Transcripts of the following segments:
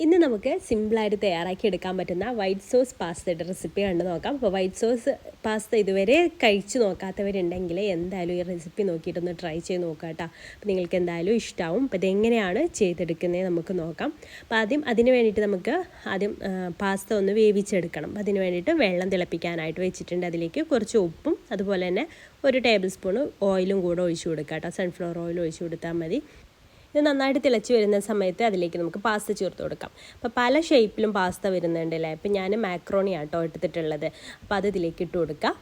ഇന്ന് നമുക്ക് സിമ്പിളായിട്ട് തയ്യാറാക്കി എടുക്കാൻ പറ്റുന്ന വൈറ്റ് സോസ് പാസ്തയുടെ റെസിപ്പി കണ്ടു നോക്കാം. അപ്പോൾ വൈറ്റ് സോസ് പാസ്ത ഇതുവരെ കഴിച്ച് നോക്കാത്തവരുണ്ടെങ്കിൽ എന്തായാലും ഈ റെസിപ്പി നോക്കിയിട്ടൊന്ന് ട്രൈ ചെയ്ത് നോക്കാം കേട്ടോ. അപ്പോൾ നിങ്ങൾക്ക് എന്തായാലും ഇഷ്ടമാവും. അപ്പോൾ ഇതെങ്ങനെയാണ് ചെയ്തെടുക്കുന്നത് നമുക്ക് നോക്കാം. അപ്പോൾ അതിന് വേണ്ടിയിട്ട് നമുക്ക് പാസ്ത ഒന്ന് വേവിച്ചെടുക്കണം. അതിന് വേണ്ടിയിട്ട് വെള്ളം തിളപ്പിക്കാനായിട്ട് വെച്ചിട്ടുണ്ട്. അതിലേക്ക് കുറച്ച് ഉപ്പും അതുപോലെ തന്നെ 1 ടേബിൾ സ്പൂൺ ഓയിലും കൂടെ ഒഴിച്ചു കൊടുക്കാം കേട്ടോ. സൺഫ്ലവർ ഓയിൽ ഒഴിച്ചു കൊടുത്താൽ മതി. ഇത് നന്നായിട്ട് തിളച്ച് വരുന്ന സമയത്ത് അതിലേക്ക് നമുക്ക് പാസ്ത ചേർത്ത് കൊടുക്കാം. അപ്പോൾ പല ഷേപ്പിലും പാസ്ത വരുന്നുണ്ടല്ലേ. അപ്പോൾ ഞാൻ മാക്രോണി ആട്ടോ എടുത്തിട്ടുള്ളത്. അപ്പോൾ അത് ഇതിലേക്ക് ഇട്ട് കൊടുക്കാം.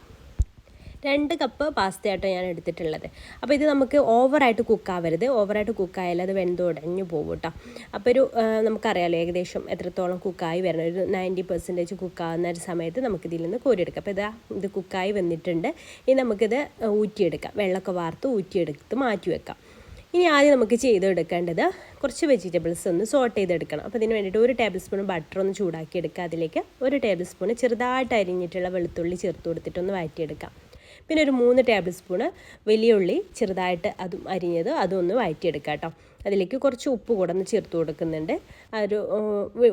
2 കപ്പ് പാസ്തയാട്ടോ ഞാൻ എടുത്തിട്ടുള്ളത്. അപ്പോൾ ഇത് നമുക്ക് ഓവറായിട്ട് കുക്കാവരുത്. ഓവറായിട്ട് കുക്കായാൽ അത് വെന്തുടഞ്ഞു പോകും കേട്ടോ. അപ്പോൾ നമുക്കറിയാമല്ലോ ഏകദേശം എത്രത്തോളം കുക്കായി വരണം. ഒരു 90% കുക്കാവുന്ന ഒരു സമയത്ത് നമുക്കിതിൽ നിന്ന് കോരിയെടുക്കാം. അപ്പോൾ ഇത് കുക്കായി വന്നിട്ടുണ്ട്. ഇനി നമുക്കിത് ഊറ്റിയെടുക്കാം. വെള്ളമൊക്കെ വാർത്ത് ഊറ്റിയെടുത്ത് മാറ്റി വെക്കാം. ഇനി ആദ്യം നമുക്ക് ചെയ്തെടുക്കേണ്ടത് കുറച്ച് വെജിറ്റബിൾസ് ഒന്ന് സോട്ട് ചെയ്തെടുക്കണം. അപ്പോൾ ഇതിന് വേണ്ടിയിട്ട് 1 ടേബിൾ സ്പൂൺ ബട്ടർ ഒന്ന് ചൂടാക്കി എടുക്കുക. അതിലേക്ക് 1 ടേബിൾ സ്പൂൺ ചെറുതായിട്ട് അരിഞ്ഞിട്ടുള്ള വെളുത്തുള്ളി ചേർത്ത് കൊടുത്തിട്ടൊന്ന് വഴറ്റിയെടുക്കാം. പിന്നെ ഒരു 3 ടേബിൾ സ്പൂണ് വലിയ ഉള്ളി ചെറുതായിട്ട് അതൊന്ന് വഴറ്റിയെടുക്കാം കേട്ടോ. അതിലേക്ക് കുറച്ച് ഉപ്പ് കൂടെ ഒന്ന് ചേർത്ത് കൊടുക്കുന്നുണ്ട്.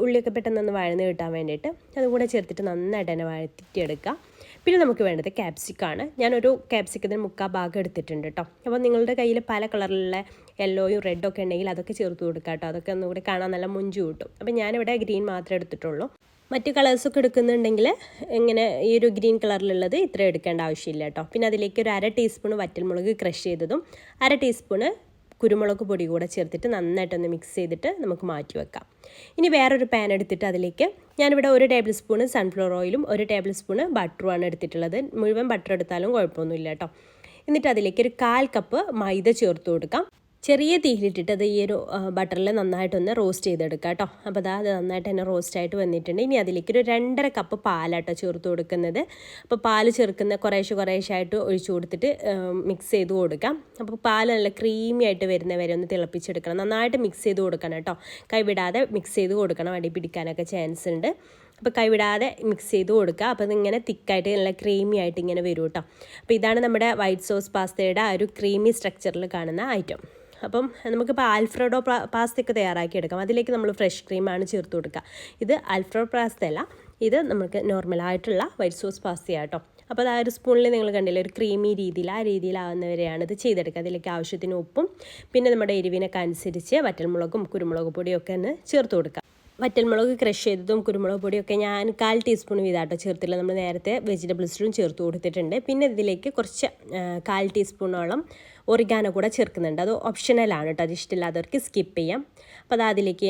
ഉള്ളിയൊക്കെ പെട്ടെന്നൊന്ന് വഴന്ന് കിട്ടാൻ വേണ്ടിയിട്ട് അതുകൂടെ ചേർത്തിട്ട് നന്നായിട്ട് തന്നെ വഴറ്റിയെടുക്കുക. പിന്നെ നമുക്ക് വേണ്ടത് ക്യാപ്സിക്കാണ്. ഞാനൊരു ക്യാപ്സിക്കത്തിന് 3/4 ഭാഗം എടുത്തിട്ടുണ്ട് കേട്ടോ. അപ്പോൾ നിങ്ങളുടെ കയ്യിൽ പല കളറിലുള്ള യെല്ലോയും റെഡൊക്കെ ഉണ്ടെങ്കിൽ അതൊക്കെ ചേർത്ത് കൊടുക്കുക കേട്ടോ. അതൊക്കെ ഒന്നുകൂടി കാണാൻ നല്ല മുഞ്ചു കിട്ടും. അപ്പോൾ ഞാനിവിടെ ഗ്രീൻ മാത്രമേ എടുത്തിട്ടുള്ളൂ. മറ്റ് കളേഴ്സൊക്കെ എടുക്കുന്നുണ്ടെങ്കിൽ ഇങ്ങനെ ഈ ഒരു ഗ്രീൻ കളറിലുള്ളത് ഇത്ര എടുക്കേണ്ട ആവശ്യമില്ല കേട്ടോ. പിന്നെ അതിലേക്ക് ഒരു 1/2 ടീസ്പൂൺ വറ്റൽമുളക് ക്രഷ് ചെയ്തതും 1/2 ടീസ്പൂണ് കുരുമുളക് പൊടി കൂടെ ചേർത്തിട്ട് നന്നായിട്ടൊന്ന് മിക്സ് ചെയ്തിട്ട് നമുക്ക് മാറ്റി വെക്കാം. ഇനി വേറൊരു പാൻ എടുത്തിട്ട് അതിലേക്ക് ഞാനിവിടെ 1 ടേബിൾ സ്പൂൺ സൺഫ്ലവർ ഓയിലും 1 ടേബിൾ സ്പൂൺ ബട്ടറുമാണ് എടുത്തിട്ടുള്ളത്. മുഴുവൻ ബട്ടർ എടുത്താലും കുഴപ്പമൊന്നുമില്ല കേട്ടോ. എന്നിട്ട് അതിലേക്ക് ഒരു 1/4 കപ്പ് മൈദ ചേർത്ത് കൊടുക്കാം. ചെറിയ തീയിലിട്ടിട്ട് അത് ഈ ഒരു ബട്ടറിൽ നന്നായിട്ടൊന്ന് റോസ്റ്റ് ചെയ്തെടുക്കാം കേട്ടോ. അപ്പോൾ അത് നന്നായിട്ട് തന്നെ റോസ്റ്റായിട്ട് വന്നിട്ടുണ്ട്. ഇനി അതിലേക്ക് ഒരു 2.5 കപ്പ് പാലാട്ടോ ചേർത്ത് കൊടുക്കുന്നത്. അപ്പോൾ പാല് ചേർക്കുന്ന കുറേശ്ശായിട്ട് ഒഴിച്ചു കൊടുത്തിട്ട് മിക്സ് ചെയ്ത് കൊടുക്കാം. അപ്പോൾ പാല് നല്ല ക്രീമി ആയിട്ട് വരുന്ന വരെ ഒന്ന് തിളപ്പിച്ചെടുക്കണം. നന്നായിട്ട് മിക്സ് ചെയ്ത് കൊടുക്കണം കേട്ടോ. കൈവിടാതെ മിക്സ് ചെയ്ത് കൊടുക്കണം. അടി പിടിക്കാനൊക്കെ ചാൻസ് ഉണ്ട്. അപ്പോൾ കൈവിടാതെ മിക്സ് ചെയ്ത് കൊടുക്കുക. അപ്പോൾ അതിങ്ങനെ തിക്കായിട്ട് നല്ല ക്രീമി ആയിട്ട് ഇങ്ങനെ വരും കേട്ടോ. അപ്പോൾ ഇതാണ് നമ്മുടെ വൈറ്റ് സോസ് പാസ്തയുടെ ആ ഒരു ക്രീമി സ്ട്രക്ചറിൽ കാണുന്ന ഐറ്റം. അപ്പം നമുക്കിപ്പോൾ ആൽഫ്രെഡോ പാസ്തയൊക്കെ തയ്യാറാക്കി എടുക്കാം. അതിലേക്ക് നമ്മൾ ഫ്രഷ് ക്രീമാണ് ചേർത്ത് കൊടുക്കുക. ഇത് ആൽഫ്രെഡോ പാസ്ത അല്ല, ഇത് നമുക്ക് നോർമലായിട്ടുള്ള വൈറ്റ് സോസ് പാസ്തയാണ് കേട്ടോ. അപ്പോൾ അത് ആ ഒരു സ്പൂണിൽ നിങ്ങൾ കണ്ടില്ലേ ഒരു ക്രീമി രീതിയിലാവുന്നവരെയാണ് ഇത് ചെയ്തെടുക്കുക. അതിലേക്ക് ആവശ്യത്തിന് ഉപ്പും പിന്നെ നമ്മുടെ എരിവിനൊക്കെ അനുസരിച്ച് വറ്റൽമുളകും കുരുമുളക് പൊടിയൊക്കെ ഒന്ന് ചേർത്ത് കൊടുക്കുക. വറ്റൽമുളക് ക്രഷ് ചെയ്തതും കുരുമുളക് പൊടിയൊക്കെ ഞാൻ 1/4 ടീസ്പൂൺ വീതാട്ടോ ചേർത്തില്ല. നമ്മൾ നേരത്തെ വെജിറ്റബിൾസിലും ചേർത്ത് കൊടുത്തിട്ടുണ്ട്. പിന്നെ ഇതിലേക്ക് കുറച്ച് 1/4 ടീസ്പൂണോളം ഒറിഗാനോ കൂടെ ചേർക്കുന്നുണ്ട്. അത് ഓപ്ഷണലാണ് കേട്ടോ. അത് ഇഷ്ടമില്ലാത്തവർക്ക് സ്കിപ്പ് ചെയ്യാം. അപ്പോൾ അതിലേക്ക്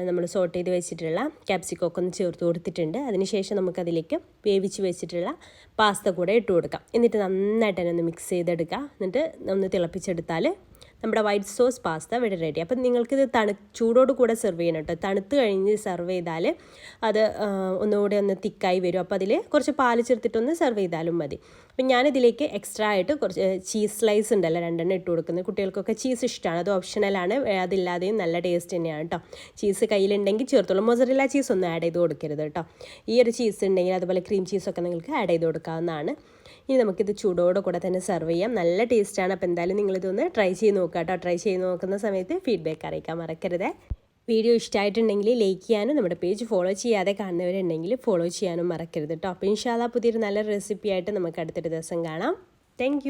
നമ്മൾ സോട്ട് ചെയ്ത് വെച്ചിട്ടുള്ള ക്യാപ്സിക്കൊക്കെ ഒന്ന് ചേർത്ത് കൊടുത്തിട്ടുണ്ട്. അതിനുശേഷം നമുക്കതിലേക്ക് വേവിച്ച് വെച്ചിട്ടുള്ള പാസ്ത കൂടെ ഇട്ട് കൊടുക്കാം. എന്നിട്ട് നന്നായിട്ട് തന്നെ ഒന്ന് മിക്സ് ചെയ്തെടുക്കുക. എന്നിട്ട് ഒന്ന് തിളപ്പിച്ചെടുത്താൽ നമ്മുടെ വൈറ്റ് സോസ് പാസ്ത ഇവിടെ റെഡി. അപ്പം നിങ്ങൾക്കിത് ചൂടോട് കൂടെ സെർവ് ചെയ്യണം കേട്ടോ. തണുത്ത് കഴിഞ്ഞ് സെർവ് ചെയ്താൽ അത് ഒന്നുകൂടെ ഒന്ന് തിക്കായി വരും. അപ്പോൾ അതിൽ കുറച്ച് പാല് ചേർത്തിട്ടൊന്ന് സെർവ് ചെയ്താലും മതി. അപ്പം ഞാനിതിലേക്ക് എക്സ്ട്രാ ആയിട്ട് കുറച്ച് ചീസ് സ്ലൈസ് ഉണ്ടല്ലോ 2 ഇട്ട് കൊടുക്കുന്നത്. കുട്ടികൾക്കൊക്കെ ചീസ് ഇഷ്ടമാണ്. അത് ഓപ്ഷണലാണ്. അതില്ലാതെയും നല്ല ടേസ്റ്റ് തന്നെയാണ് കേട്ടോ. ചീസ് കയ്യിലുണ്ടെങ്കിൽ ചേർത്തോളൂ. മൊസറല്ല ചീസ് ഒന്നും ആഡ് ചെയ്ത് കൊടുക്കരുത് കേട്ടോ. ഈ ഒരു ചീസ് ഉണ്ടെങ്കിൽ അതുപോലെ ക്രീം ചീസൊക്കെ നിങ്ങൾക്ക് ആഡ് ചെയ്ത് കൊടുക്കാവുന്നതാണ്. ഇനി നമുക്കിത് ചൂടോടെ കൂടെ തന്നെ സെർവ് ചെയ്യാം. നല്ല ടേസ്റ്റാണ്. അപ്പോൾ എന്തായാലും നിങ്ങളിതൊന്ന് ട്രൈ ചെയ്ത് നോക്കുക കേട്ടോ. ട്രൈ ചെയ്ത് നോക്കുന്ന സമയത്ത് ഫീഡ്ബാക്ക് അറിയിക്കാൻ മറക്കരുത്. വീഡിയോ ഇഷ്ടമായിട്ടുണ്ടെങ്കിൽ ലൈക്ക് ചെയ്യാനും നമ്മുടെ പേജ് ഫോളോ ചെയ്യാതെ കാണുന്നവരുണ്ടെങ്കിൽ ഫോളോ ചെയ്യാനും മറക്കരുത് കേട്ടോ. അപ്പോൾ ഇൻഷാല്ലാ പുതിയൊരു നല്ല റെസിപ്പി ആയിട്ട് നമുക്ക് അടുത്തൊരു ദിവസം കാണാം. താങ്ക്